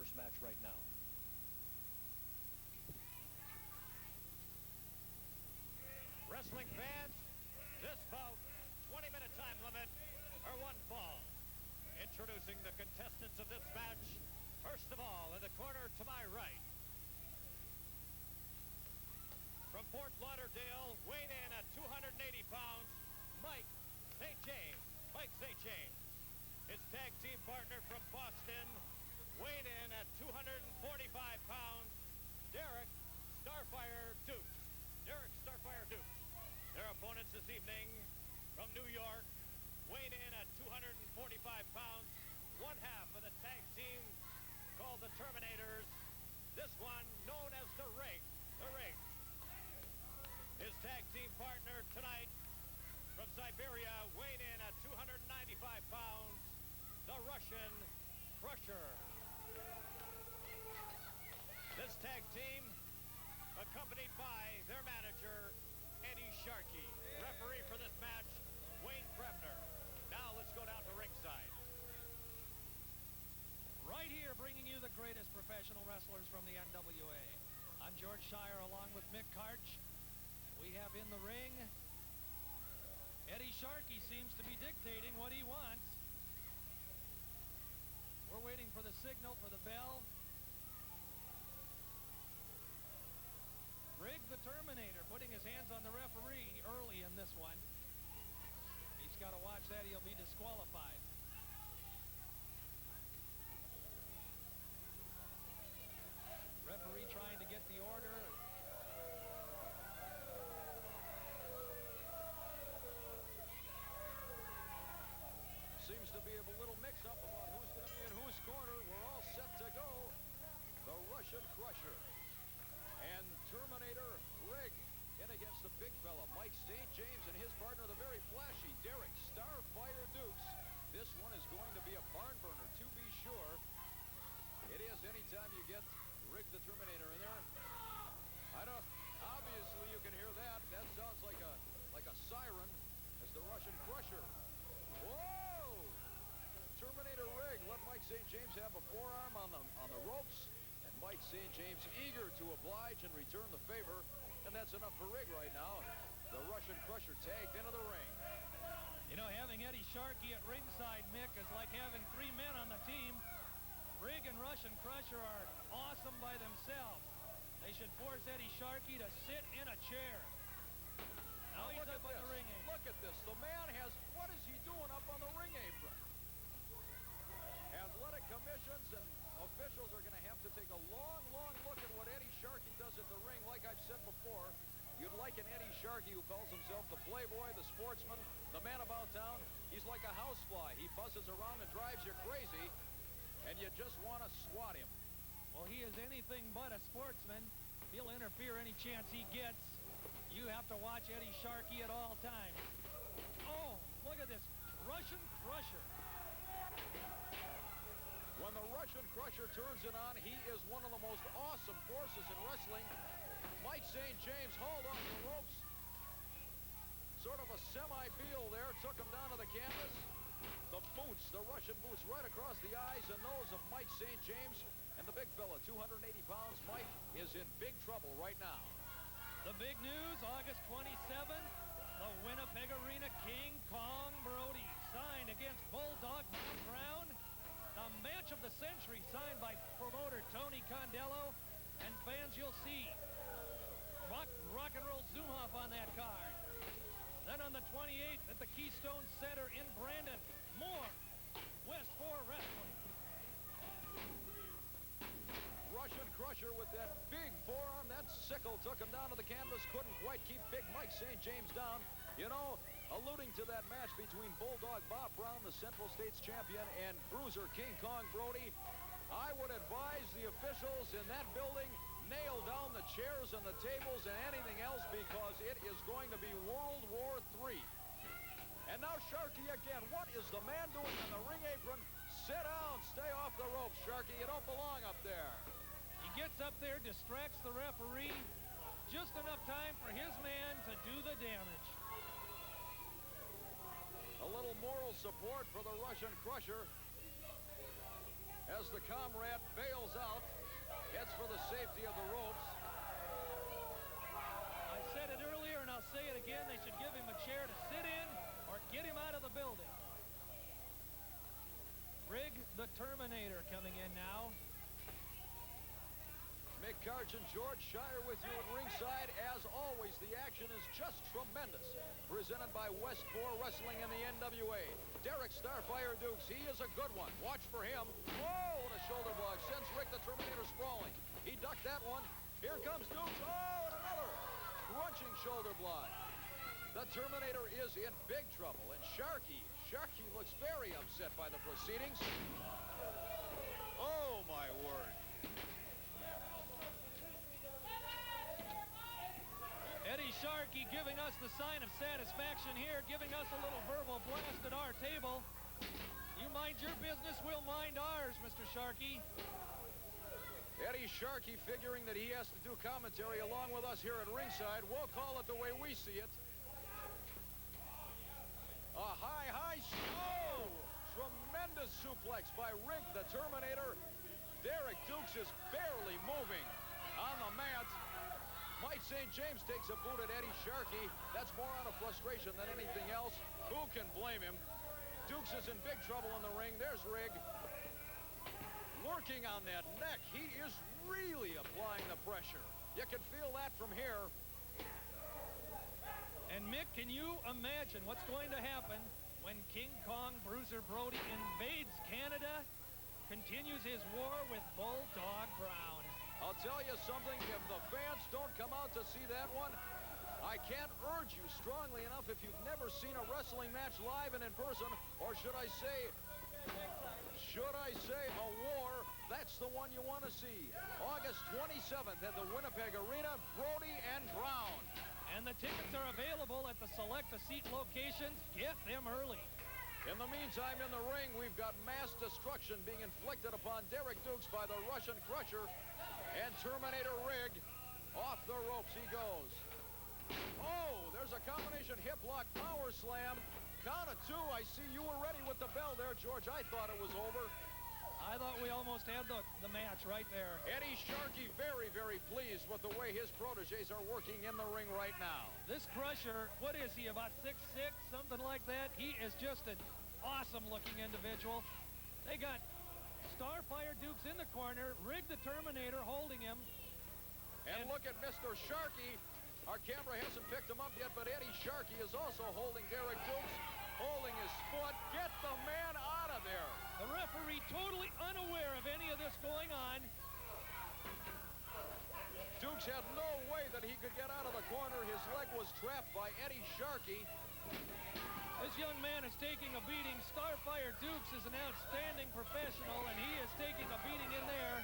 first match right now. Wrestling fans, this bout, 20-minute time limit, or one fall. Introducing the contestants of this match. First of all, in the corner to my right. From Fort Lauderdale, weighing in at 280 pounds, Mike St. James. Mike St. James. His tag team partner from Boston, weighing in at 245 pounds, Derek Starfire Dukes. Derek Starfire Dukes. Their opponents this evening from New York, weighing in at 245 pounds, one half of the tag team called the Terminators. This one known as the Ring. The Ring. His tag team partner tonight from Siberia, weighing in at 295 pounds, the Russian Crusher. This tag team accompanied by their manager, Eddie Sharkey. Referee for this match, Wayne Krebner. Now let's go down to ringside. Right here, bringing you the greatest professional wrestlers from the NWA. I'm George Shire along with Mick Karch. And we have in the ring, Eddie Sharkey seems to be dictating what he wants. We're waiting for the signal for the bell. Rig the Terminator putting his hands on the referee early in this one. He's got to watch that. He'll be disqualified. Referee trying to get the order. Seems to be a little mix-up about who's going to be in whose corner. We're all set to go. The Russian Crusher and Terminator Rig in against the big fella, Mike St. James, and his partner, the very flashy Derek Starfire Dukes. This one is going to be a barn burner, to be sure. It is anytime you get Rig the Terminator in there. I don't. Obviously, you can hear that. That sounds like a siren as the Russian Crusher. Whoa! Terminator Rig let Mike St. James have a forearm on the ropes. Mike St. James eager to oblige and return the favor, and that's enough for Rig right now. The Russian Crusher tagged into the ring. You know, having Eddie Sharkey at ringside, Mick, is like having three men on the team. Rig and Russian Crusher are awesome by themselves. They should force Eddie Sharkey to sit in a chair. Now he's up on the ring apron. Look at this. The man has, what is he doing up on the ring apron? Athletic commissions and officials are going to have to take a long look at what Eddie Sharkey does at the ring. Like I've said before, you'd like an Eddie Sharkey who calls himself the playboy, the sportsman, the man about town. He's like a housefly. He buzzes around and drives you crazy, and you just want to swat him. Well, he is anything but a sportsman. He'll interfere any chance he gets. You have to watch Eddie Sharkey at all times. Oh, look at this. Russian Crusher. When the Russian Crusher turns it on, he is one of the most awesome forces in wrestling. Mike St. James hauled off the ropes. Sort of a semi-heel there, took him down to the canvas. The boots, the Russian boots, right across the eyes and nose of Mike St. James. And the big fella, 280 pounds, Mike, is in big trouble right now. The big news, August 27th, the Winnipeg Arena King Kong Brody signed against Bulldog Bob Brown. The match of the century signed by promoter Tony Condello. And fans, you'll see rock and roll zoom off on that card. Then on the 28th at the Keystone Center in Brandon, more West 4 Wrestling. Russian Crusher with that big forearm. That sickle took him down to the canvas. Couldn't quite keep big Mike St. James down. You know, alluding to that match between Bulldog Bob Brown, the Central States champion, and Bruiser King Kong Brody, I would advise the officials in that building nail down the chairs and the tables and anything else, because it is going to be World War III. And now Sharkey again. What is the man doing in the ring apron? Sit down. Stay off the ropes, Sharkey. You don't belong up there. He gets up there, distracts the referee. Just enough time for his man to do the damage. A little moral support for the Russian Crusher. as the comrade bails out, heads for the safety of the ropes. I said it earlier and I'll say it again. They should give him a chair to sit in or get him out of the building. Rig the Terminator coming in now. Mick Karch and George Shire with you at ringside. As always, the action is just tremendous. Presented by West 4 Wrestling and the NWA. Derek Starfire Dukes, he is a good one. Watch for him. Oh, what a shoulder block. Sends Rick the Terminator sprawling. He ducked that one. Here comes Dukes. Oh, and another crunching shoulder block. The Terminator is in big trouble. And Sharky looks very upset by the proceedings. Oh, my word. Eddie Sharkey giving us the sign of satisfaction here, giving us a little verbal blast at our table. You mind your business, we'll mind ours, Mr. Sharkey. Eddie Sharkey figuring that he has to do commentary along with us here at ringside. We'll call it the way we see it. A high, oh! Tremendous suplex by Rig the Terminator. Derek Dukes is barely moving on the mat. Mike St. James takes a boot at Eddie Sharkey. That's more out of frustration than anything else. Who can blame him? Dukes is in big trouble in the ring. There's Rig. Working on that neck. He is really applying the pressure. You can feel that from here. And Mick, can you imagine what's going to happen when King Kong Bruiser Brody invades Canada, continues his war with Bulldog Brown? I'll tell you something, if the fans don't come out to see that one, I can't urge you strongly enough if you've never seen a wrestling match live and in person, or should I say a war, that's the one you want to see. August 27th at the Winnipeg Arena, Brody and Brown. And the tickets are available at the select-a-seat locations. Get them early. In the meantime, in the ring, we've got mass destruction being inflicted upon Derek Dukes by the Russian Crusher. And Terminator Rig, off the ropes he goes. Oh, there's a combination hip lock power slam. Count of two. I see you were ready with the bell there, George. I thought it was over. I thought we almost had the match right there. Eddie Sharkey very, very pleased with the way his protégés are working in the ring right now. This Crusher, what is he, about 6'6", something like that? He is just an awesome-looking individual. They got Starfire Dukes in the corner, Rig the Terminator holding him. And look at Mr. Sharkey. Our camera hasn't picked him up yet, but Eddie Sharkey is also holding Derek Dukes, holding his foot. Get the man out of there. The referee totally unaware of any of this going on. Dukes had no way that he could get out of the corner. His leg was trapped by Eddie Sharkey. This young man is taking a beating. Starfire Dukes is an outstanding professional, and he is taking a beating in there.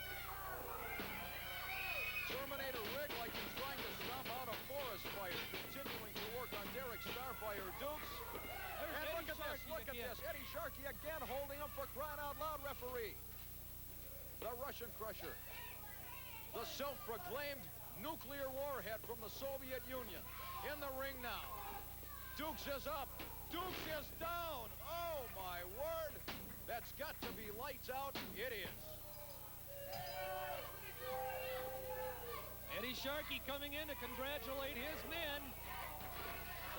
Terminator Rig like he's trying to stomp out a forest fire, continuing to work on Derek Starfire Dukes. And look at this, look at this. Eddie Sharkey again holding him for crying out loud, referee. The Russian Crusher. The self-proclaimed nuclear warhead from the Soviet Union. In the ring now. Dukes is up. Dukes is down. Oh, my word. That's got to be lights out. It is. Eddie Sharkey coming in to congratulate his men.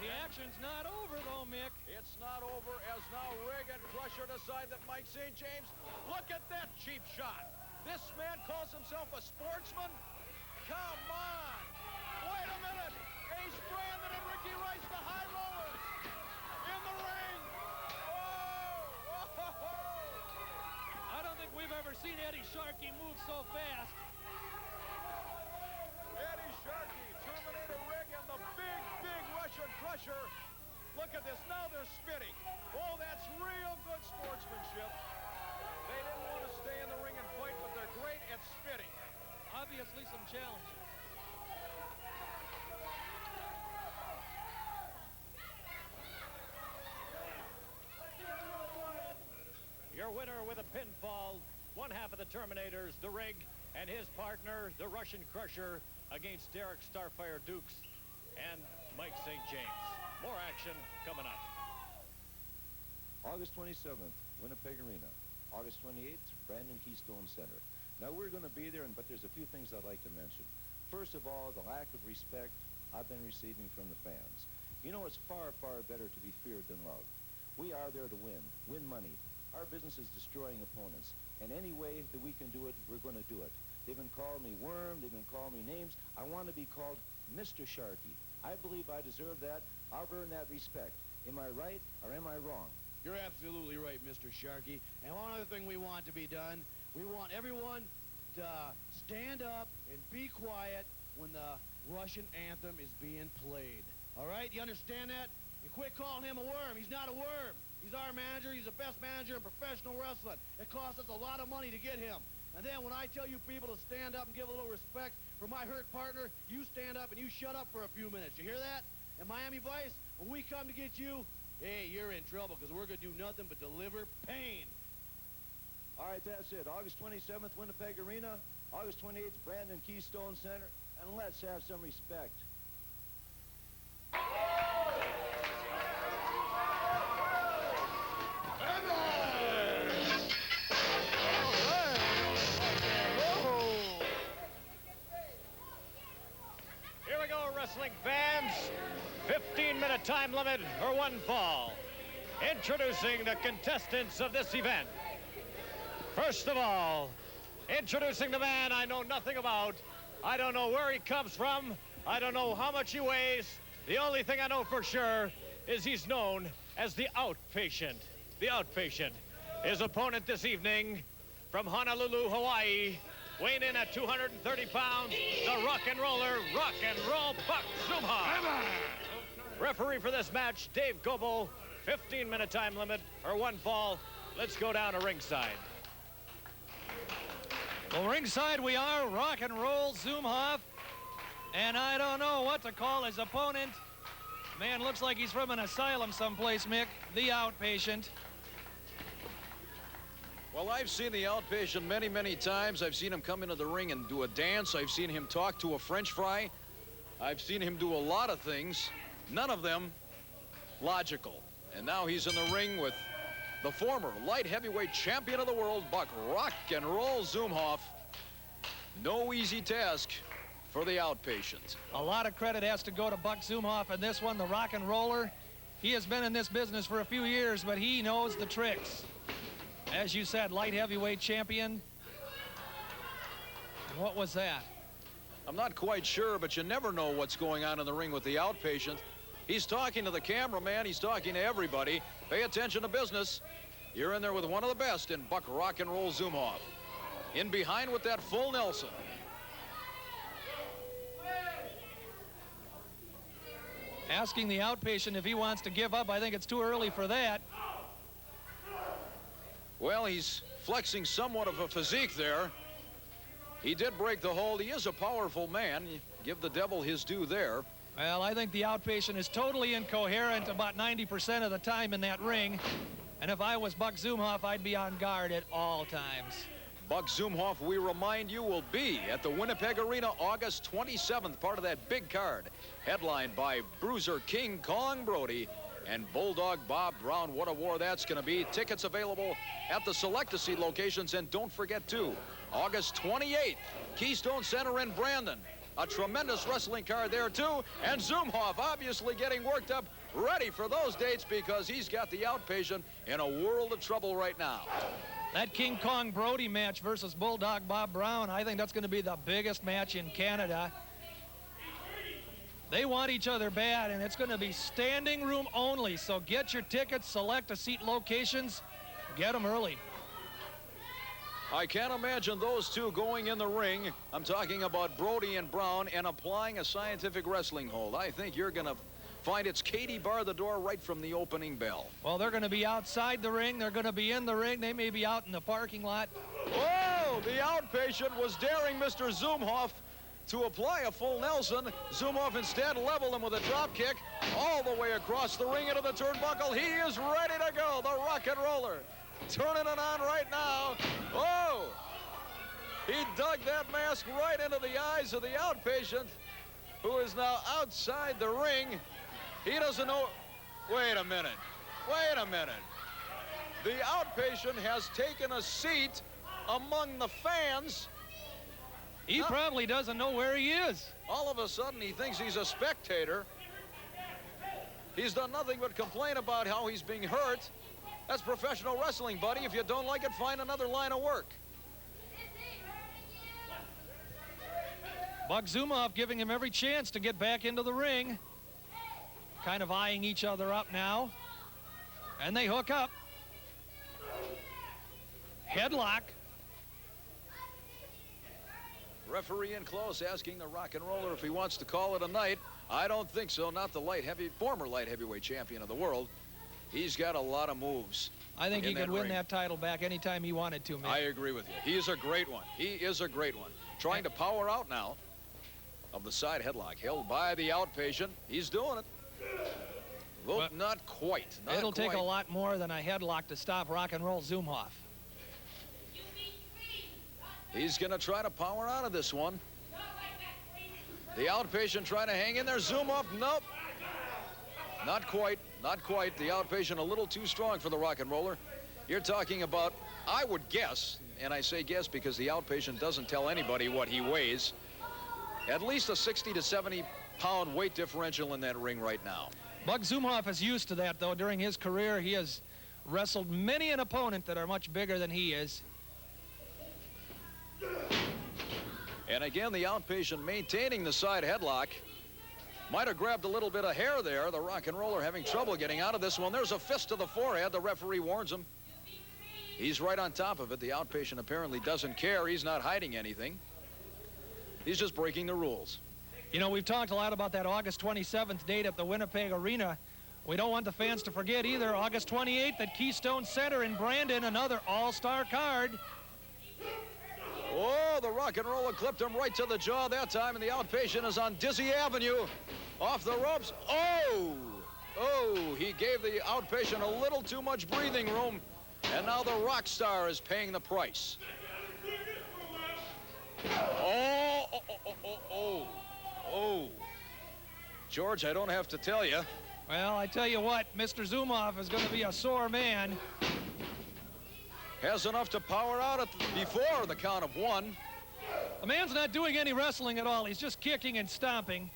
The action's not over, though, Mick. It's not over as now Rig and Crusher decide that Mike St. James, look at that cheap shot. This man calls himself a sportsman? Come on. Wait a minute. Ace Brandon and Ricky Rice, the high rollers, in the ring. Oh! I don't think we've ever seen Eddie Sharkey move so fast. Eddie Sharkey, Terminator Rig, and the big, big Russian Crusher. Look at this. Now they're spitting. Oh, that's real good sportsmanship. They didn't want to stay in the ring and fight, but they're great at spitting. Obviously some challenges. Your winner with a pinfall, one half of the Terminators, the Rig, and his partner, the Russian Crusher, against Derek Starfire Dukes and Mike St. James. More action coming up. August 27th, Winnipeg Arena. August 28th, Brandon Keystone Center. Now, we're going to be there, but there's a few things I'd like to mention. First of all, the lack of respect I've been receiving from the fans. You know, it's far, far better to be feared than loved. We are there to win money. Our business is destroying opponents, and any way that we can do it, we're going to do it. They've been calling me Worm. They've been calling me names. I want to be called Mr. Sharkey. I believe I deserve that. I've earned that respect. Am I right or am I wrong? You're absolutely right, Mr. Sharkey. And one other thing we want to be done, we want everyone to stand up and be quiet when the Russian anthem is being played. All right? You understand that? And quit calling him a worm. He's not a worm. He's our manager. He's the best manager in professional wrestling. It costs us a lot of money to get him. And then when I tell you people to stand up and give a little respect for my hurt partner, you stand up and you shut up for a few minutes. You hear that? And Miami Vice, when we come to get you, hey, you're in trouble because we're going to do nothing but deliver pain. All right, that's it. August 27th, Winnipeg Arena. August 28th, Brandon Keystone Center. And let's have some respect. Here we go, wrestling fans. 15-minute time limit or one fall. Introducing the contestants of this event. First of all, introducing the man I know nothing about. I don't know where he comes from. I don't know how much he weighs. The only thing I know for sure is he's known as the Outpatient. The Outpatient. His opponent this evening from Honolulu, Hawaii, weighing in at 230 pounds, the rock and roll Buck Zumhoff. Referee for this match, Dave Goebel. 15-minute time limit or one fall. Let's go down to ringside. Well, ringside we are, rock and roll Zumhoff. And I don't know what to call his opponent. Man, looks like he's from an asylum someplace, Mick. The Outpatient. Well, I've seen the Outpatient many, many times. I've seen him come into the ring and do a dance. I've seen him talk to a French fry. I've seen him do a lot of things, none of them logical. And now he's in the ring with the former light heavyweight champion of the world, Buck Rock and Roll Zumhoff. No easy task for the Outpatient. A lot of credit has to go to Buck Zumhoff in this one, the rock and roller. He has been in this business for a few years, but he knows the tricks. As you said, light heavyweight champion. And what was that? I'm not quite sure, but you never know what's going on in the ring with the Outpatient. He's talking to the cameraman. He's talking to everybody. Pay attention to business. You're in there with one of the best in Buck Rock and Roll Zumhoff. In behind with that full Nelson. Asking the Outpatient if he wants to give up. I think it's too early for that. Well, he's flexing somewhat of a physique there. He did break the hold. He is a powerful man. You give the devil his due there. Well, I think the Outpatient is totally incoherent about 90% of the time in that ring. And if I was Buck Zumhoff, I'd be on guard at all times. Buck Zumhoff, we remind you, will be at the Winnipeg Arena August 27th, part of that big card, headlined by Bruiser King Kong Brody and Bulldog Bob Brown. What a war that's going to be. Tickets available at the select-a-seat locations. And don't forget, too, August 28th, Keystone Center in Brandon. A tremendous wrestling card there, too. And Zumhoff obviously getting worked up, ready for those dates because he's got the Outpatient in a world of trouble right now. That King Kong Brody match versus Bulldog Bob Brown, I think that's going to be the biggest match in Canada. They want each other bad, and it's going to be standing room only. So get your tickets, select a seat locations, get them early. I can't imagine those two going in the ring. I'm talking about Brody and Brown and applying a scientific wrestling hold. I think you're going to find it's Katie bar the door right from the opening bell. Well, they're going to be outside the ring. They're going to be in the ring. They may be out in the parking lot. Whoa! The Outpatient was daring Mr. Zumhoff to apply a full Nelson. Zumhoff instead leveled him with a drop kick all the way across the ring into the turnbuckle. He is ready to go, the rock and roller. Turning it on right now. Oh! He dug that mask right into the eyes of the Outpatient, who is now outside the ring. He doesn't know. Wait a minute. Wait a minute. The outpatient has taken a seat among the fans. He probably doesn't know where he is. All of a sudden, he thinks he's a spectator. He's done nothing but complain about how he's being hurt. That's professional wrestling, buddy. If you don't like it, find another line of work. Buck Zumhoff giving him every chance to get back into the ring. Kind of eyeing each other up now. And they hook up. Headlock. Referee in close, asking the rock and roller if he wants to call it a night. I don't think so. Not the former light heavyweight champion of the world. He's got a lot of moves. I think he could win that title back anytime he wanted to, man. I agree with you. He's a great one. He is a great one. Trying to power out now of the side headlock held by the outpatient. He's doing it. Look, not quite. It'll take a lot more than a headlock to stop Rock and Roll Zumhoff. He's going to try to power out of this one. The outpatient trying to hang in there. Zumhoff, nope. Not quite, not quite. The outpatient a little too strong for the rock and roller. You're talking about, I would guess, and I say guess because the outpatient doesn't tell anybody what he weighs, at least a 60 to 70 pound weight differential in that ring right now. Buck Zumhoff is used to that, though. During his career, he has wrestled many an opponent that are much bigger than he is. And again, the outpatient maintaining the side headlock. Might have grabbed a little bit of hair there. The rock and roller having trouble getting out of this one. There's a fist to the forehead. The referee warns him. He's right on top of it. The outpatient apparently doesn't care. He's not hiding anything. He's just breaking the rules. You know, we've talked a lot about that August 27th date at the Winnipeg Arena. We don't want the fans to forget either. August 28th at Keystone Center in Brandon, another all-star card. Oh, the rock and roller clipped him right to the jaw that time, and the outpatient is on Dizzy Avenue. Off the ropes. Oh! Oh, he gave the outpatient a little too much breathing room, and now the rock star is paying the price. Oh, oh, oh, oh, oh, oh. George, I don't have to tell you. Well, I tell you what, Mr. Zumhoff is going to be a sore man. Has enough to power out before the count of one. The man's not doing any wrestling at all. He's just kicking and stomping.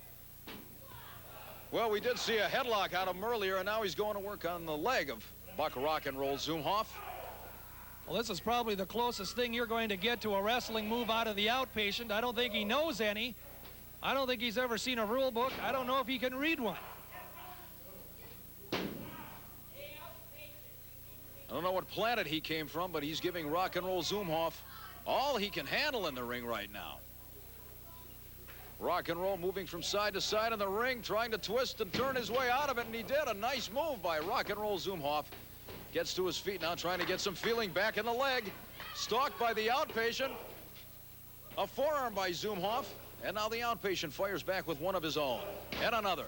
Well, we did see a headlock out of him earlier, and now he's going to work on the leg of Buck Rock and Roll Zumhoff. Well, this is probably the closest thing you're going to get to a wrestling move out of the outpatient. I don't think he knows any. I don't think he's ever seen a rule book. I don't know if he can read one. I don't know what planet he came from, but he's giving Rock and Roll Zumhoff all he can handle in the ring right now. Rock and Roll moving from side to side in the ring, trying to twist and turn his way out of it, and he did. A nice move by Rock and Roll Zumhoff. Gets to his feet now, trying to get some feeling back in the leg. Stalked by the outpatient. A forearm by Zumhoff, and now the outpatient fires back with one of his own. And another.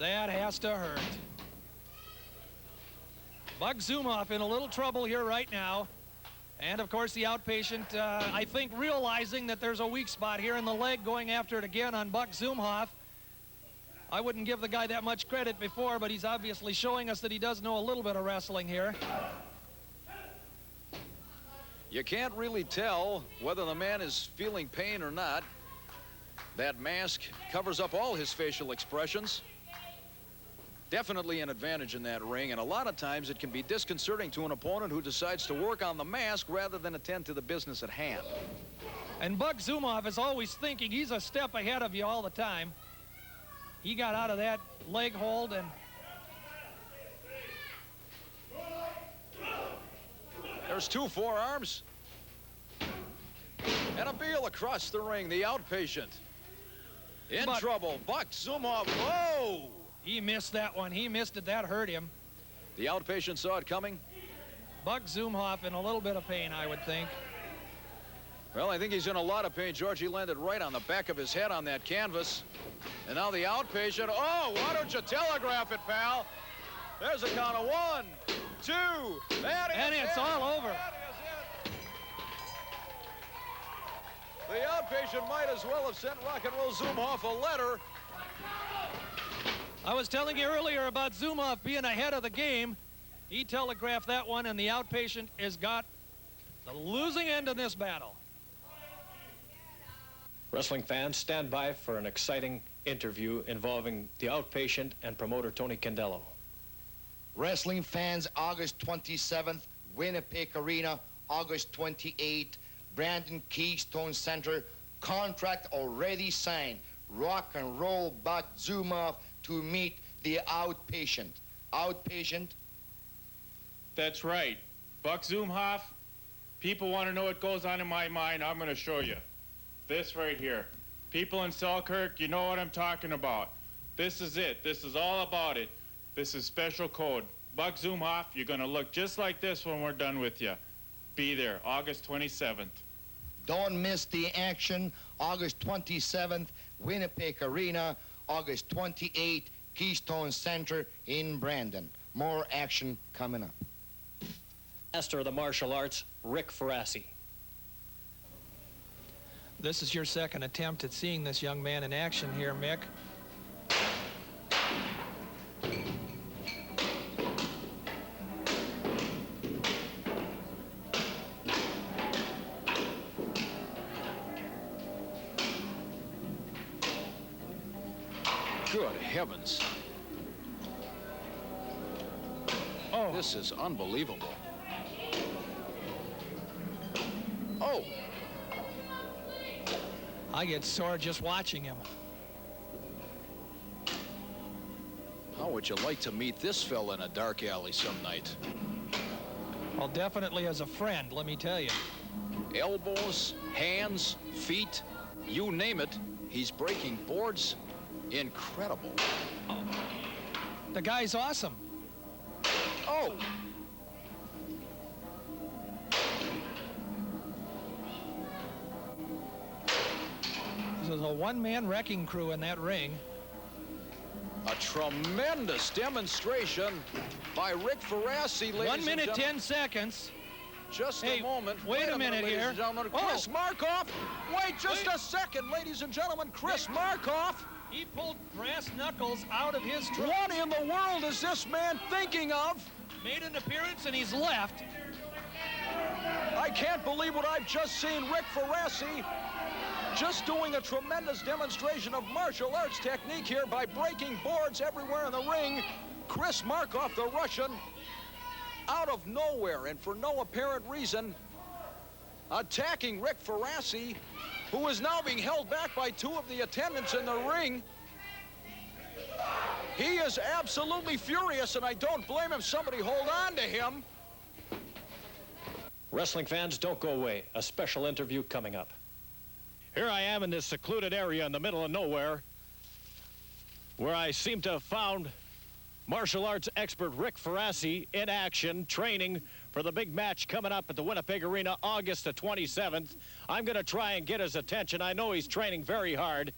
That has to hurt. Buck Zumhoff in a little trouble here right now. And, of course, the outpatient, I think, realizing that there's a weak spot here in the leg, going after it again on Buck Zumhoff. I wouldn't give the guy that much credit before, but he's obviously showing us that he does know a little bit of wrestling here. You can't really tell whether the man is feeling pain or not. That mask covers up all his facial expressions. Definitely an advantage in that ring, and a lot of times it can be disconcerting to an opponent who decides to work on the mask rather than attend to the business at hand. And Buck Zumhoff is always thinking he's a step ahead of you all the time. He got out of that leg hold, and there's two forearms. And a heel across the ring, the outpatient. In trouble, Buck Zumhoff, whoa! He missed that one. He missed it. That hurt him. The outpatient saw it coming. Buck Zumhoff in a little bit of pain, I would think. Well, I think he's in a lot of pain, George. He landed right on the back of his head on that canvas. And now the outpatient. Oh, why don't you telegraph it, pal? There's a count of 1, 2. And it's all over. That is it. The outpatient might as well have sent Rock and Roll Zumhoff a letter. I was telling you earlier about Zumov being ahead of the game. He telegraphed that one, and the outpatient has got the losing end in this battle. Wrestling fans, stand by for an exciting interview involving the outpatient and promoter Tony Candello. Wrestling fans, August 27th, Winnipeg Arena, August 28th, Brandon Keystone Center, contract already signed. Rock and roll Buck Zumov to meet the outpatient. Outpatient? That's right. Buck Zumhoff, people want to know what goes on in my mind. I'm going to show you. This right here. People in Selkirk, you know what I'm talking about. This is it. This is all about it. This is special code. Buck Zumhoff, you're going to look just like this when we're done with you. Be there, August 27th. Don't miss the action. August 27th, Winnipeg Arena. August 28th, Keystone Center in Brandon. More action coming up. Master of the martial arts, Rick Ferrassi. This is your second attempt at seeing this young man in action here, Mick. Good heavens. Oh, this is unbelievable. Oh. I get sore just watching him. How would you like to meet this fella in a dark alley some night? Well, definitely as a friend, let me tell you. Elbows, hands, feet, you name it, he's breaking boards. Incredible. The guy's awesome. Oh. There's a one-man wrecking crew in that ring. A tremendous demonstration by Rick Ferrassi, ladies 1 minute, and 10 seconds. Just Hey, a moment. wait a minute ladies here. and gentlemen. Oh. Chris Markoff. Wait just a second, ladies and gentlemen. Chris Markoff. He pulled brass knuckles out of his trunk. What in the world is this man thinking of? Made an appearance and he's left. I can't believe what I've just seen. Rick Ferrassi just doing a tremendous demonstration of martial arts technique here by breaking boards everywhere in the ring. Chris Markoff, the Russian, out of nowhere and for no apparent reason, attacking Rick Ferrassi, who is now being held back by two of the attendants in the ring. He is absolutely furious, and I don't blame him. Somebody hold on to him. Wrestling fans, don't go away. A special interview coming up. Here I am in this secluded area in the middle of nowhere, where I seem to have found martial arts expert Rick Ferrassi in action, training for the big match coming up at the Winnipeg Arena, August the 27th. I'm going to try and get his attention. I know he's training very hard.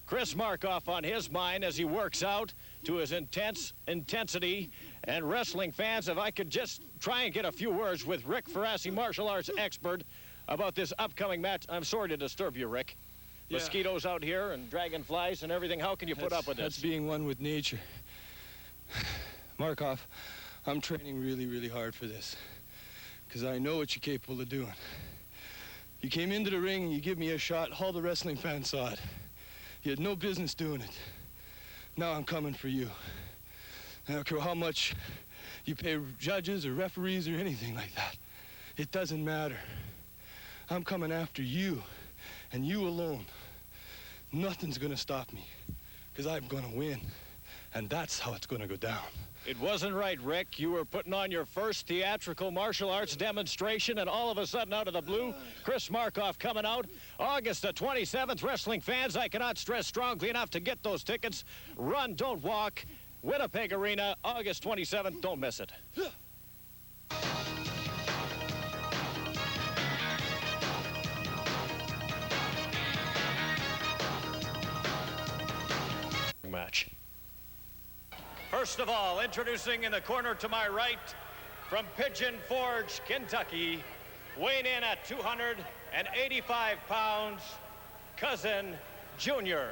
Chris Markoff on his mind as he works out to his intensity. And wrestling fans, if I could just try and get a few words with Rick Ferrassi, martial arts expert, about this upcoming match. I'm sorry to disturb you, Rick. Yeah. Mosquitoes out here and dragonflies and everything. How can you put up with this? That's being one with nature. Markoff, I'm training really, really hard for this, because I know what you're capable of doing. You came into the ring and you give me a shot. All the wrestling fans saw it. You had no business doing it. Now I'm coming for you. I don't care how much you pay judges or referees or anything like that. It doesn't matter. I'm coming after you, and you alone. Nothing's gonna stop me, because I'm gonna win, and that's how it's gonna go down. It wasn't right, Rick. You were putting on your first theatrical martial arts demonstration, and all of a sudden, out of the blue, Chris Markoff coming out. August the 27th, wrestling fans, I cannot stress strongly enough to get those tickets. Run, don't walk. Winnipeg Arena, August 27th. Don't miss it. Match. First of all, introducing in the corner to my right, from Pigeon Forge, Kentucky, weighing in at 285 pounds, Cousin Junior.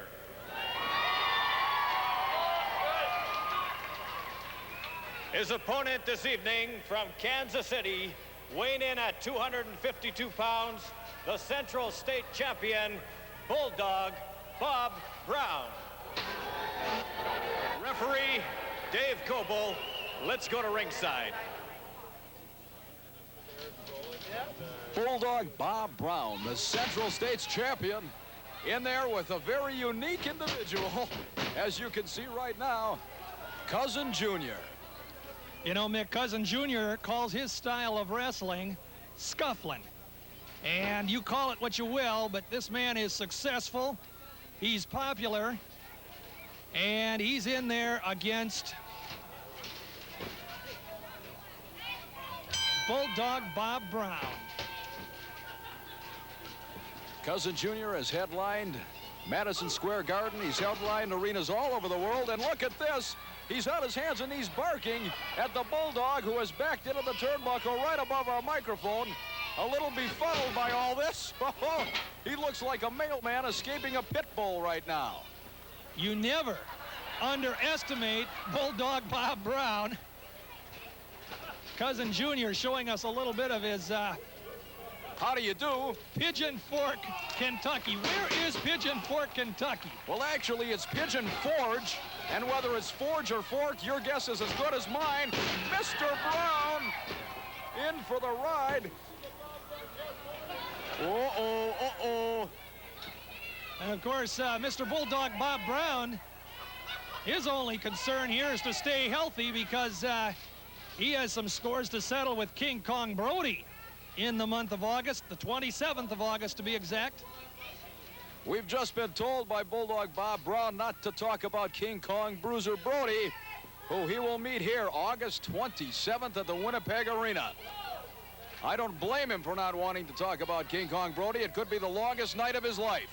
His opponent this evening from Kansas City, weighing in at 252 pounds, the Central State champion, Bulldog Bob Brown. Referee Dave Coble, let's go to ringside. Bulldog Bob Brown, the Central States champion, in there with a very unique individual, as you can see right now, Cousin Junior. You know, Mick, Cousin Junior calls his style of wrestling scuffling. And you call it what you will, but this man is successful. He's popular. And he's in there against Bulldog Bob Brown. Cousin Junior has headlined Madison Square Garden. He's headlined arenas all over the world. And look at this. He's on his hands and knees barking at the Bulldog, who has backed into the turnbuckle right above our microphone. A little befuddled by all this. He looks like a mailman escaping a pit bull right now. You never underestimate Bulldog Bob Brown. Cousin Junior showing us a little bit of his how do you do? Pigeon Forge, Kentucky. Where is Pigeon Forge, Kentucky? Well, actually, it's Pigeon Forge, and whether it's Forge or Fork, your guess is as good as mine. Mr. Brown in for the ride. Uh-oh, uh-oh. And, of course, Mr. Bulldog Bob Brown, his only concern here is to stay healthy because he has some scores to settle with King Kong Brody in the month of August, the 27th of August to be exact. We've just been told by Bulldog Bob Brown not to talk about King Kong Bruiser Brody, who he will meet here August 27th at the Winnipeg Arena. I don't blame him for not wanting to talk about King Kong Brody. It could be the longest night of his life.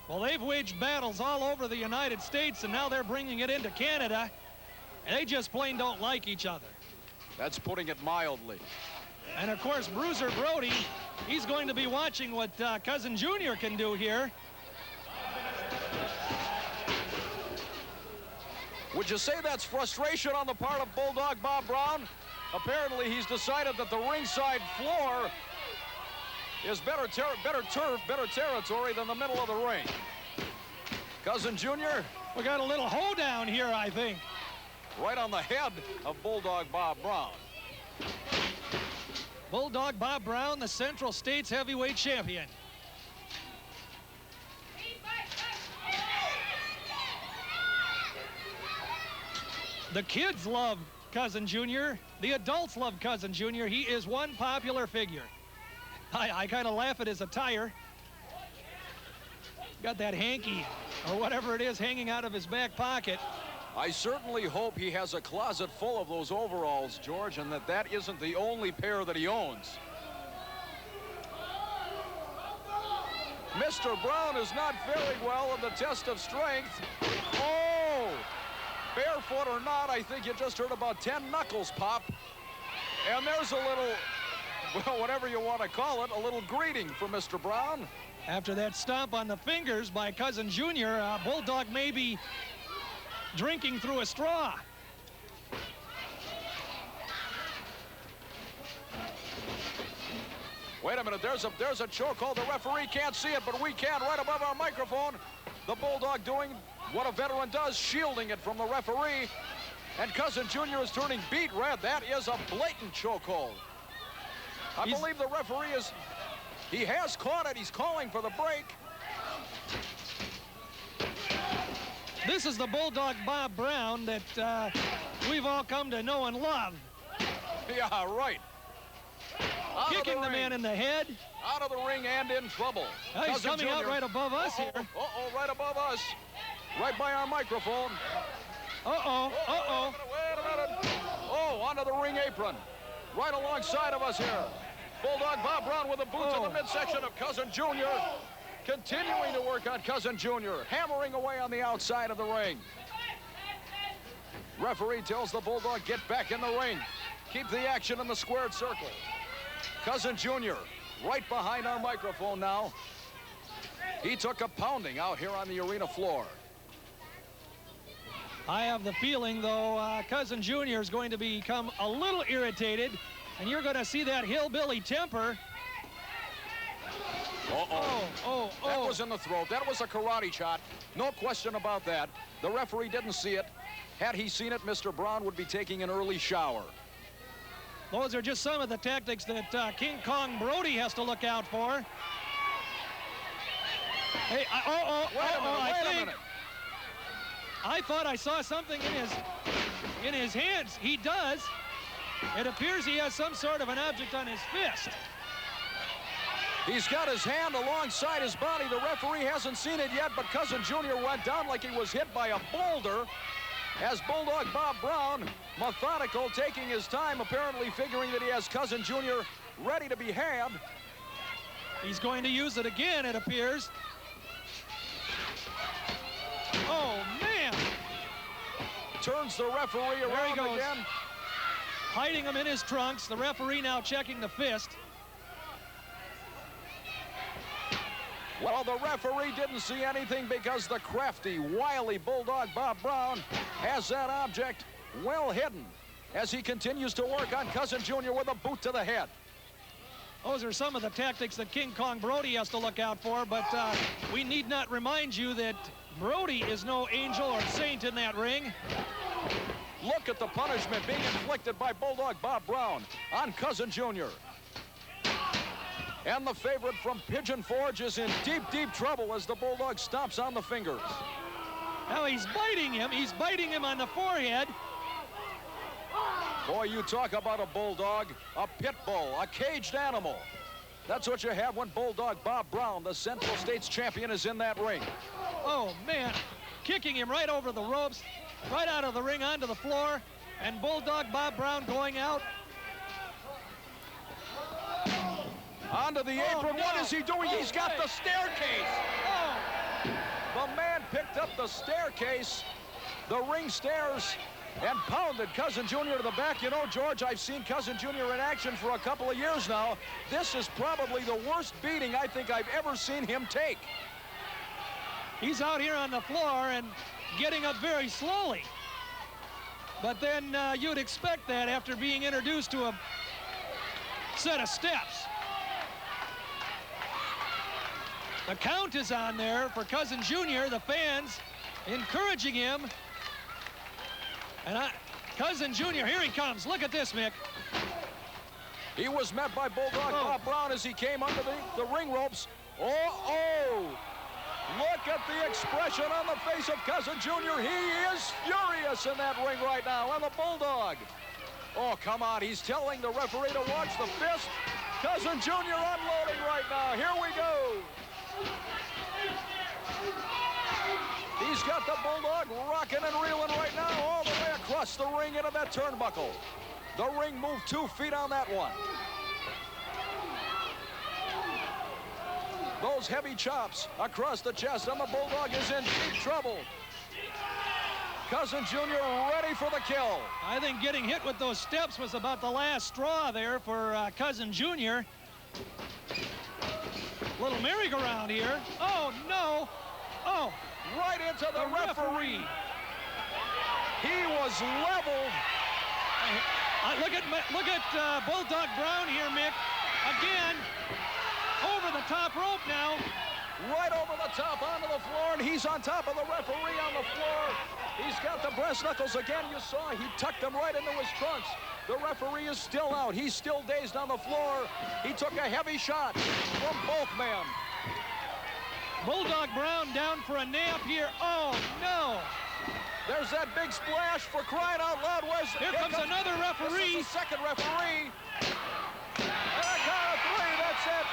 Well, they've waged battles all over the United States, and now they're bringing it into Canada, and they just plain don't like each other. That's putting it mildly. And, of course, Bruiser Brody, he's going to be watching what Cousin Junior can do here. Would you say that's frustration on the part of Bulldog Bob Brown? Apparently, he's decided that the ringside floor is better turf, better territory than the middle of the ring. Cousin Junior? We got a little hoedown here, I think. Right on the head of Bulldog Bob Brown. Bulldog Bob Brown, the Central States heavyweight champion. The kids love Cousin Junior. The adults love Cousin Junior. He is one popular figure. I kind of laugh at his attire. Got that hanky or whatever it is hanging out of his back pocket. I certainly hope he has a closet full of those overalls, George, and that isn't the only pair that he owns. Mr. Brown is not faring well in the test of strength. Oh! Barefoot or not, I think you just heard about 10 knuckles pop. And there's a little, well, whatever you want to call it, a little greeting for Mr. Brown. After that stomp on the fingers by Cousin Junior, Bulldog may be drinking through a straw. Wait a minute, there's a chokehold. The referee can't see it, but we can right above our microphone. The Bulldog doing what a veteran does, shielding it from the referee. And Cousin Junior is turning beet red. That is a blatant chokehold. I believe the referee he has caught it. He's calling for the break. This is the Bulldog Bob Brown that we've all come to know and love. Yeah, right. Kicking the man in the head. Out of the ring and in trouble. He's coming out right above us here. Right above us. Right by our microphone. Wait a minute. Oh, onto the ring apron. Right alongside of us here. Bulldog Bob Brown with a boot to the midsection of Cousin Junior. Continuing to work on Cousin Junior. Hammering away on the outside of the ring. Referee tells the Bulldog, get back in the ring. Keep the action in the squared circle. Cousin Junior, right behind our microphone now. He took a pounding out here on the arena floor. I have the feeling, though, Cousin Junior is going to become a little irritated, and you're going to see that hillbilly temper. That was in the throat. That was a karate chop. No question about that. The referee didn't see it. Had he seen it, Mr. Brown would be taking an early shower. Those are just some of the tactics that King Kong Brody has to look out for. Hey, I thought I saw something in his hands. He does. It appears he has some sort of an object on his fist. He's got his hand alongside his body. The referee hasn't seen it yet, but Cousin Junior went down like he was hit by a boulder. As Bulldog Bob Brown, methodical, taking his time, apparently figuring that he has Cousin Junior ready to be had. He's going to use it again, it appears. Oh, man. Turns the referee around there he goes. Again. Hiding him in his trunks. The referee now checking the fist. Well, the referee didn't see anything because the crafty, wily Bulldog Bob Brown has that object well hidden as he continues to work on Cousin Junior with a boot to the head. Those are some of the tactics that King Kong Brody has to look out for, but we need not remind you that Brody is no angel or saint in that ring. Look at the punishment being inflicted by Bulldog Bob Brown on Cousin Junior. And the favorite from Pigeon Forge is in deep, deep trouble as the Bulldog stomps on the fingers. Now he's biting him. He's biting him on the forehead. Boy, you talk about a bulldog, a pit bull, a caged animal. That's what you have when Bulldog Bob Brown, the Central States champion, is in that ring. Oh, man. Kicking him right over the ropes, right out of the ring onto the floor, and Bulldog Bob Brown going out. Onto the apron. No. What is he doing? He's got the staircase. The man picked up the staircase, the ring stairs, and pounded Cousin Junior to the back. You know, George, I've seen Cousin Junior in action for a couple of years now. This is probably the worst beating I think I've ever seen him take. He's out here on the floor and getting up very slowly. But then you'd expect that after being introduced to a set of steps. The count is on there for Cousin Junior, the fans encouraging him. And Cousin Junior, here he comes. Look at this, Mick. He was met by Bulldog Bob Brown as he came under the ring ropes. Look at the expression on the face of Cousin Junior. He is furious in that ring right now. And the Bulldog. Oh, come on. He's telling the referee to watch the fist. Cousin Junior unloading right now. Here we go. He's got the Bulldog rocking and reeling right now all the way across the ring into that turnbuckle. The ring moved 2 feet on that one. Those heavy chops across the chest, and the Bulldog is in deep trouble. Cousin Junior ready for the kill. I think getting hit with those steps was about the last straw there for Cousin Junior. Little merry-go-round here. Oh, no. Oh. Right into the referee. He was leveled. Look at Bulldog Brown here, Mick. Again, over the top rope now. Right over the top onto the floor, and he's on top of the referee on the floor. He's got the breast knuckles again. You saw he tucked them right into his trunks. The referee is still out. He's still dazed on the floor. He took a heavy shot from both men. Bulldog Brown down for a nap here. Oh, no. There's that big splash for crying out loud. Here comes another referee. This is the second referee. And a count of 3, that's it.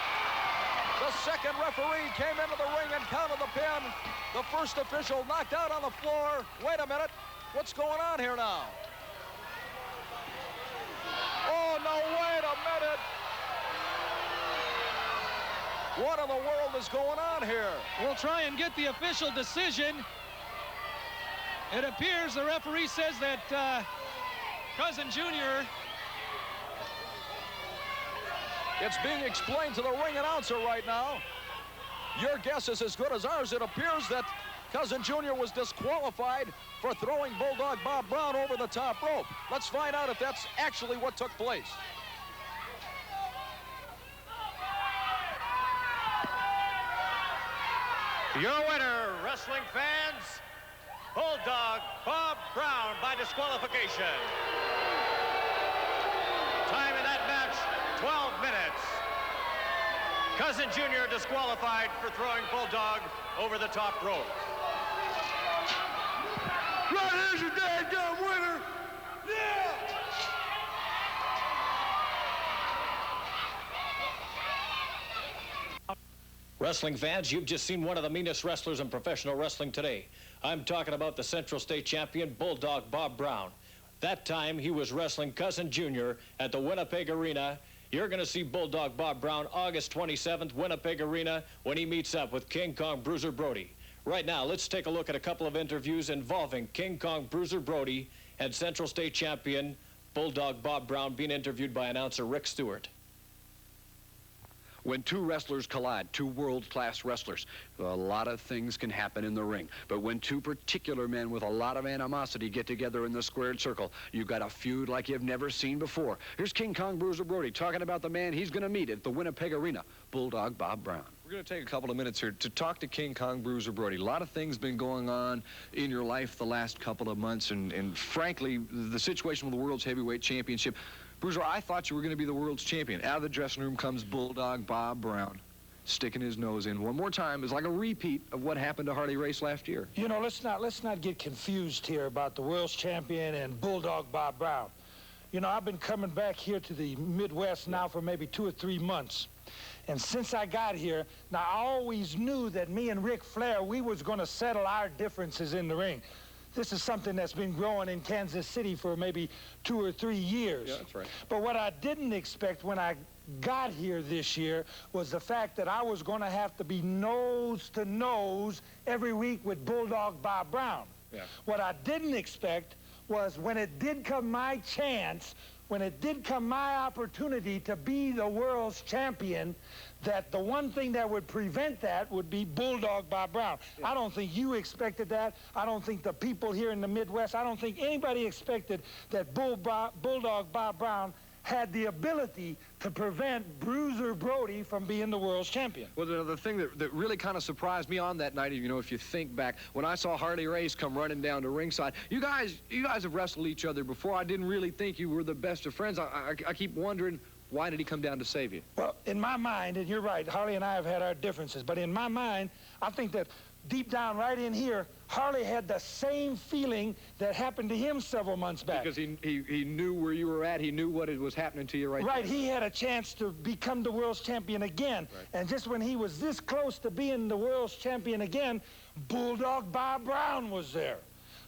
The second referee came into the ring and counted the pin. The first official knocked out on the floor. Wait a minute. What's going on here now? Oh, no, wait a minute. What in the world is going on here? We'll try and get the official decision. It appears the referee says that Cousin Junior. It's being explained to the ring announcer right now. Your guess is as good as ours. It appears that Cousin Jr. was disqualified for throwing Bulldog Bob Brown over the top rope. Let's find out if that's actually what took place. Your winner, wrestling fans, Bulldog Bob Brown by disqualification. Time in that match, 12 minutes. Cousin Jr. disqualified for throwing Bulldog over the top rope. Right here's your dadgum winner. Yeah! Wrestling fans, you've just seen one of the meanest wrestlers in professional wrestling today. I'm talking about the Central State Champion, Bulldog Bob Brown. That time, he was wrestling Cousin Jr. at the Winnipeg Arena. You're going to see Bulldog Bob Brown August 27th, Winnipeg Arena, when he meets up with King Kong Bruiser Brody. Right now, let's take a look at a couple of interviews involving King Kong Bruiser Brody and Central State Champion Bulldog Bob Brown being interviewed by announcer Rick Stewart. When two wrestlers collide, two world-class wrestlers, a lot of things can happen in the ring. But when two particular men with a lot of animosity get together in the squared circle, you've got a feud like you've never seen before. Here's King Kong Bruiser Brody talking about the man he's going to meet at the Winnipeg Arena, Bulldog Bob Brown. We're going to take a couple of minutes here to talk to King Kong Bruiser Brody. A lot of things been going on in your life the last couple of months, and frankly, the situation with the World's Heavyweight Championship. Bruiser, I thought you were going to be the world's champion. Out of the dressing room comes Bulldog Bob Brown, sticking his nose in one more time. It's like a repeat of what happened to Harley Race last year. You know, let's not get confused here about the world's champion and Bulldog Bob Brown. You know, I've been coming back here to the Midwest now for maybe 2 or 3 months. And since I got here, now I always knew that me and Ric Flair, we was going to settle our differences in the ring. This is something that's been growing in Kansas City for maybe 2 or 3 years. Yeah, that's right. But what I didn't expect when I got here this year was the fact that I was going to have to be nose to nose every week with Bulldog Bob Brown. Yeah. What I didn't expect was when it did come my chance, when it did come my opportunity to be the world's champion, that the one thing that would prevent that would be Bulldog Bob Brown. Yeah. I don't think you expected that. I don't think the people here in the Midwest, I don't think anybody expected that Bulldog Bob Brown had the ability to prevent Bruiser Brody from being the world's champion. Well, the thing that really kind of surprised me on that night, you know, if you think back, when I saw Harley Race come running down to ringside, you guys have wrestled each other before. I didn't really think you were the best of friends. I keep wondering, why did he come down to save you? Well, in my mind, and you're right, Harley and I have had our differences, but in my mind, I think that deep down right in here, Harley had the same feeling that happened to him several months back. Because he knew where you were at. He knew what was happening to you right Right, there. he had a chance to become the world's champion again. Right. And just when he was this close to being the world's champion again, Bulldog Bob Brown was there.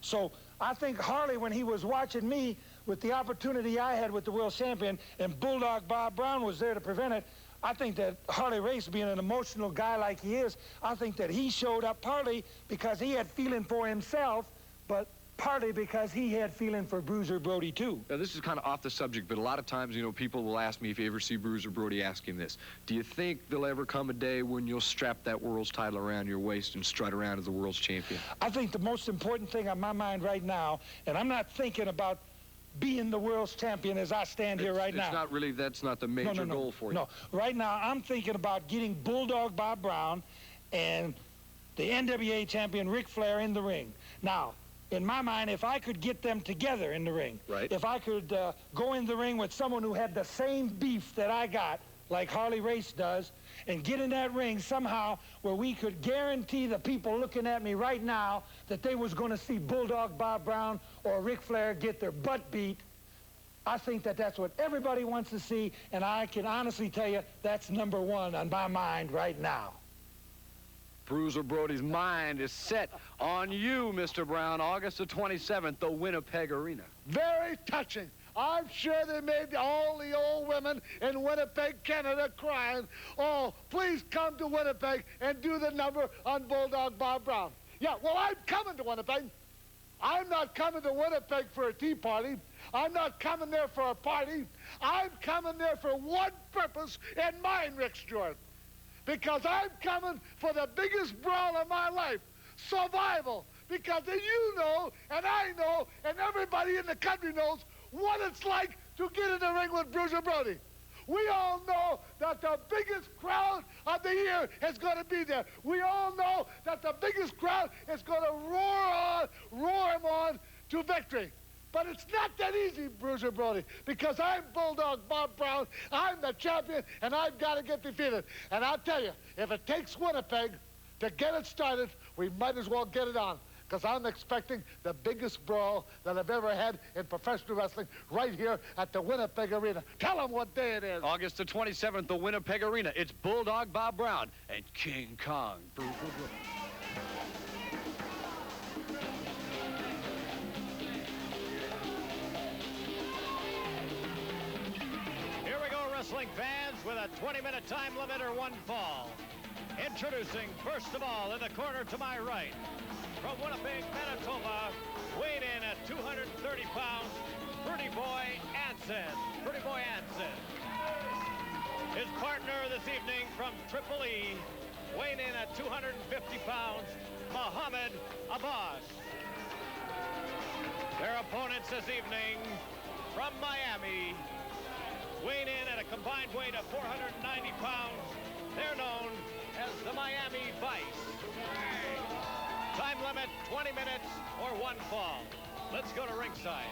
So I think Harley, when he was watching me with the opportunity I had with the world champion, and Bulldog Bob Brown was there to prevent it, I think that Harley Race, being an emotional guy like he is, I think that he showed up partly because he had feeling for himself, but partly because he had feeling for Bruiser Brody too. Now, this is kind of off the subject, but a lot of times, you know, people will ask me if you ever see Bruiser Brody, ask him this. Do you think there'll ever come a day when you'll strap that world's title around your waist and strut around as the world's champion? I think the most important thing on my mind right now, and I'm not thinking about being the world's champion as I stand here right now. It's not really, that's not the major goal for you. No, right now I'm thinking about getting Bulldog Bob Brown and the NWA champion Ric Flair in the ring. Now, in my mind, if I could get them together in the ring, right. If I could go in the ring with someone who had the same beef that I got, like Harley Race does, and get in that ring somehow where we could guarantee the people looking at me right now that they was going to see Bulldog Bob Brown or Ric Flair get their butt beat, I think that that's what everybody wants to see, and I can honestly tell you that's #1 on my mind right now. Bruiser Brody's mind is set on you, Mr. Brown, August the 27th, the Winnipeg Arena. Very touching. I'm sure they made all the old women in Winnipeg, Canada crying, oh, please come to Winnipeg and do the number on Bulldog Bob Brown. Yeah, well, I'm coming to Winnipeg. I'm not coming to Winnipeg for a tea party. I'm not coming there for a party. I'm coming there for one purpose, and mine, Rick Stewart. Because I'm coming for the biggest brawl of my life. survival. Because then you know, and I know, and everybody in the country knows what it's like to get in the ring with Bruiser Brody. We all know that the biggest crowd of the year is going to be there. We all know that the biggest crowd is going to roar him on to victory. But it's not that easy, Bruiser Brody, because I'm Bulldog Bob Brown, I'm the champion, and I've got to get defeated. And I'll tell you, if it takes Winnipeg to get it started, we might as well get it on, because I'm expecting the biggest brawl that I've ever had in professional wrestling right here at the Winnipeg Arena. Tell them what day it is. August the 27th, the Winnipeg Arena. It's Bulldog Bob Brown and King Kong Bruiser Brody. Wrestling fans, with a 20-minute time limit or one fall. Introducing, first of all, in the corner to my right, from Winnipeg, Manitoba, weighed in at 230 pounds, Pretty Boy Anson. Pretty Boy Anson. His partner this evening from Triple E, weighed in at 250 pounds, Muhammad Abbas. Their opponents this evening from Miami, weighing in at a combined weight of 490 pounds. They're known as the Miami Vice. Time limit, 20 minutes or one fall. Let's go to ringside.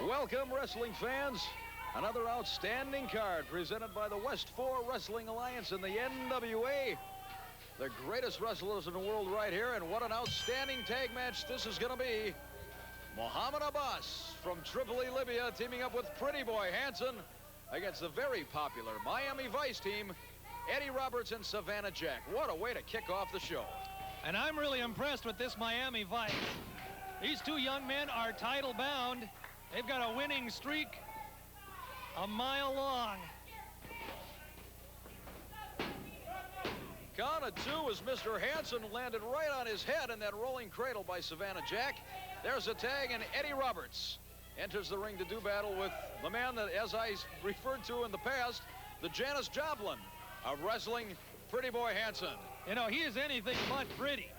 Welcome, wrestling fans. Another outstanding card presented by the West 4 Wrestling Alliance and the NWA. The greatest wrestlers in the world right here, and what an outstanding tag match this is going to be. Muhammad Abbas from Tripoli, Libya, teaming up with Pretty Boy Hanson against the very popular Miami Vice team, Eddie Roberts and Savannah Jack. What a way to kick off the show. And I'm really impressed with this Miami Vice. These two young men are title bound. They've got a winning streak a mile long. Count of two as Mr. Hanson landed right on his head in that rolling cradle by Savannah Jack. There's a tag, and Eddie Roberts enters the ring to do battle with the man that, as I referred to in the past, the Janis Joplin of wrestling, Pretty Boy Hanson. You know, he is anything but pretty.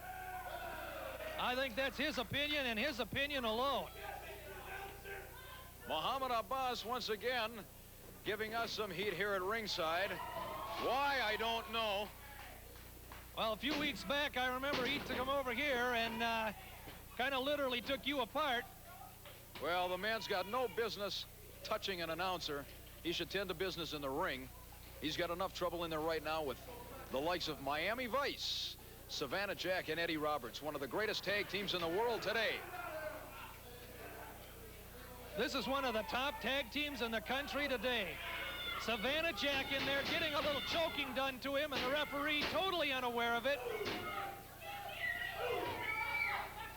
I think that's his opinion and his opinion alone. Muhammad Abbas once again giving us some heat here at ringside. Why, I don't know. Well, a few weeks back, I remember he took him over here and kind of literally took you apart. Well, the man's got no business touching an announcer. He should tend to business in the ring. He's got enough trouble in there right now with the likes of Miami Vice, Savannah Jack, and Eddie Roberts, one of the greatest tag teams in the world today. This is one of the top tag teams in the country today. Savannah Jack in there getting a little choking done to him, and the referee totally unaware of it.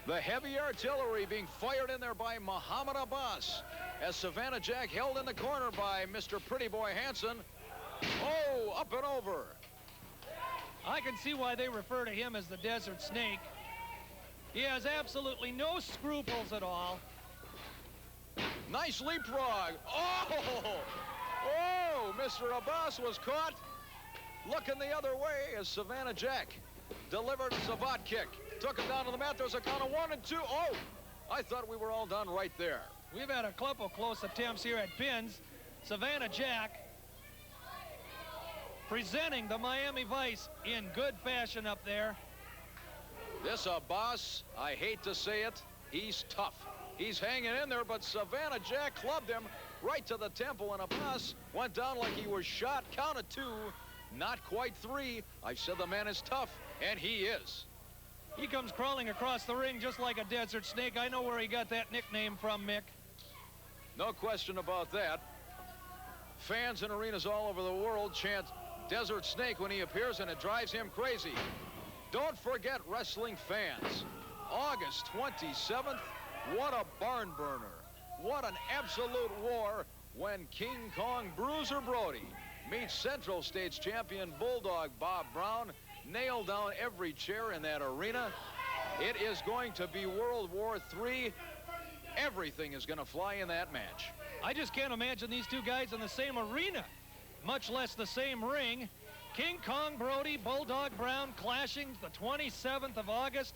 The heavy artillery being fired in there by Muhammad Abbas as Savannah Jack held in the corner by Mr. Pretty Boy Hanson. Oh, up and over. I can see why they refer to him as the Desert Snake. He has absolutely no scruples at all. Nice leapfrog. Oh! Oh, Mr. Abbas was caught looking the other way as Savannah Jack delivered a savate kick. Took him down to the mat. There was a count of 1 and 2. Oh, I thought we were all done right there. We've had a couple close attempts here at pins. Savannah Jack presenting the Miami Vice in good fashion up there. This Abbas, I hate to say it, he's tough. He's hanging in there, but Savannah Jack clubbed him right to the temple, and Abbas went down like he was shot. Count of 2, not quite 3. I said the man is tough, and he is. He comes crawling across the ring just like a desert snake. I know where he got that nickname from, Mick. No question about that. Fans in arenas all over the world chant Desert Snake when he appears, and it drives him crazy. Don't forget, wrestling fans, August 27th, what a barn burner. What an absolute war when King Kong Bruiser Brody meets Central States champion Bulldog Bob Brown. Nail down every chair in that arena. It is going to be World War III. Everything is going to fly in that match. I just can't imagine these two guys in the same arena. much less the same ring. King Kong Brody, Bulldog Brown clashing the 27th of August.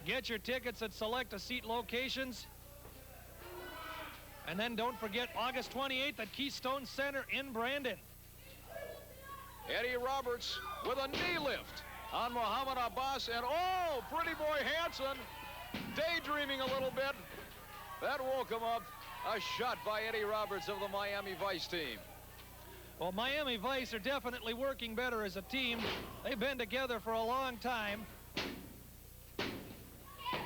Get your tickets at select a seat locations. And then don't forget August 28th at Keystone Center in Brandon. Eddie Roberts with a knee lift on Muhammad Abbas, and oh, Pretty Boy Hansen daydreaming a little bit. That woke him up. A shot by Eddie Roberts of the Miami Vice team. Well, Miami Vice are definitely working better as a team. They've been together for a long time.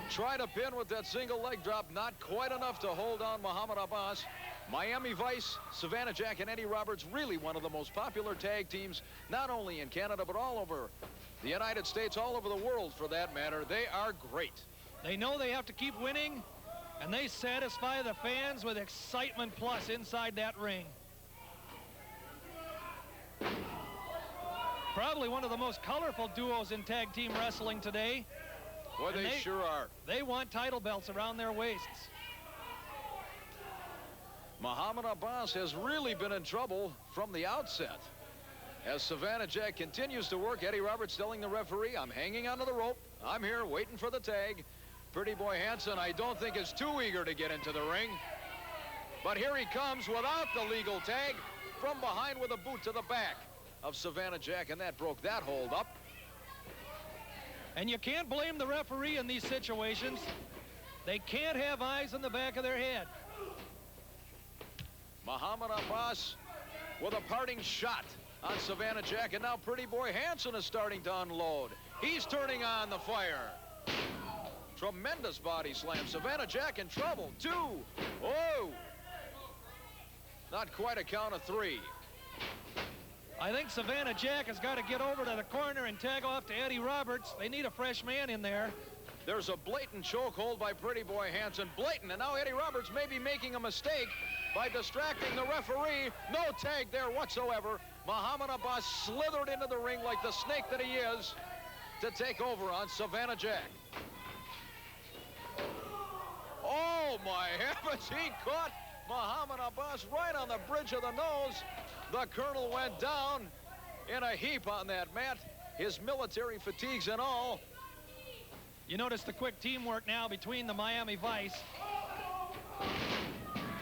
Try to pin with that single leg drop, not quite enough to hold on Muhammad Abbas. Miami Vice, Savannah Jack, and Eddie Roberts, really one of the most popular tag teams, not only in Canada, but all over the United States, all over the world for that matter. They are great. They know they have to keep winning, and they satisfy the fans with excitement plus inside that ring. Probably one of the most colorful duos in tag team wrestling today. Boy, they sure are. They want title belts around their waists. Muhammad Abbas has really been in trouble from the outset. As Savannah Jack continues to work, Eddie Roberts telling the referee, I'm hanging onto the rope. I'm here waiting for the tag. Pretty Boy Hansen, I don't think, is too eager to get into the ring. But here he comes without the legal tag from behind with a boot to the back of Savannah Jack, and that broke that hold up. And you can't blame the referee in these situations. They can't have eyes in the back of their head. Muhammad Abbas with a parting shot on Savannah Jack, and now Pretty Boy Hansen is starting to unload. He's turning on the fire. Tremendous body slam. Savannah Jack in trouble. 2. Oh! Not quite a count of 3. I think Savannah Jack has got to get over to the corner and tag off to Eddie Roberts. They need a fresh man in there. There's a blatant chokehold by Pretty Boy Hansen. Blatant. And now Eddie Roberts may be making a mistake by distracting the referee. No tag there whatsoever. Muhammad Abbas slithered into the ring like the snake that he is to take over on Savannah Jack. Oh, my heavens. He caught Muhammad Abbas right on the bridge of the nose. The Colonel went down in a heap on that mat, his military fatigues and all. You notice the quick teamwork now between the Miami Vice.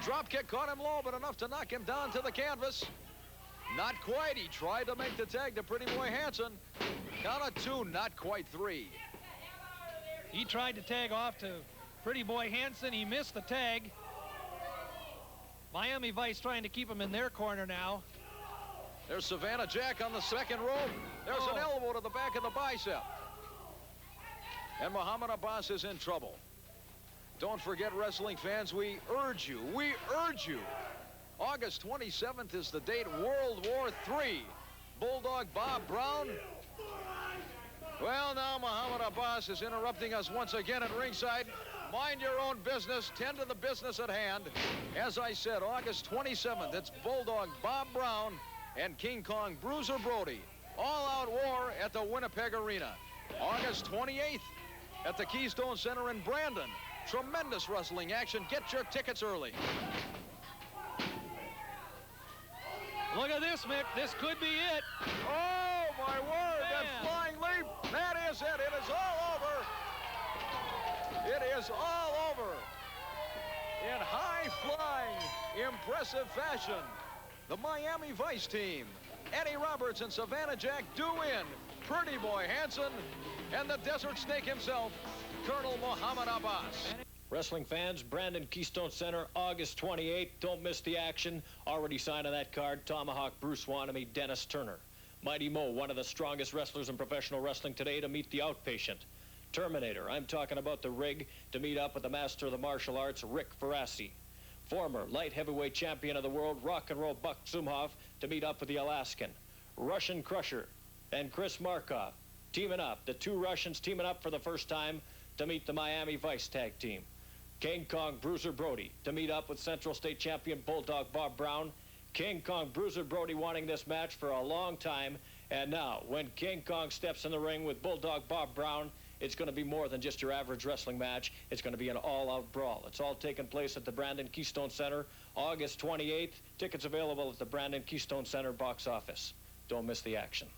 Drop kick caught him low, but enough to knock him down to the canvas. Not quite. He tried to make the tag to Pretty Boy Hansen. Count of 2, not quite 3. He tried to tag off to Pretty Boy Hansen. He missed the tag. Miami Vice trying to keep him in their corner now. There's Savannah Jack on the second rope. There's an elbow to the back of the bicep. And Muhammad Abbas is in trouble. Don't forget, wrestling fans, we urge you, August 27th is the date, World War III. Bulldog Bob Brown. Well, now Muhammad Abbas is interrupting us once again at ringside. Mind your own business. Tend to the business at hand. As I said, August 27th, it's Bulldog Bob Brown and King Kong Bruiser Brody. All-out war at the Winnipeg Arena. August 28th at the Keystone Center in Brandon. Tremendous wrestling action. Get your tickets early. Look at this, Mick. This could be it. Oh, my word. Man. That flying leap. That is it. It is all over. It is all over. In high-flying, impressive fashion, the Miami Vice team, Eddie Roberts and Savannah Jack, do win. Pretty Boy Hansen and the Desert Snake himself, Colonel Muhammad Abbas. Wrestling fans, Brandon Keystone Center, August 28th. Don't miss the action. Already signed on that card, Tomahawk, Bruce Wanamaker, Dennis Turner. Mighty Mo, one of the strongest wrestlers in professional wrestling today, to meet the outpatient. Terminator, I'm talking about the rig, to meet up with the master of the martial arts, Rick Ferrassi. Former light heavyweight champion of the world, Rock and Roll Buck Zumhoff, to meet up with the Alaskan. Russian Crusher and Chris Markov teaming up. The two Russians teaming up for the first time to meet the Miami Vice tag team. King Kong Bruiser Brody to meet up with Central State champion Bulldog Bob Brown. King Kong Bruiser Brody wanting this match for a long time. And now, when King Kong steps in the ring with Bulldog Bob Brown, It's going to be more than just your average wrestling match. It's going to be an all-out brawl. It's all taking place at the Brandon Keystone Center, August 28th. Tickets available at the Brandon Keystone Center box office. Don't miss the action.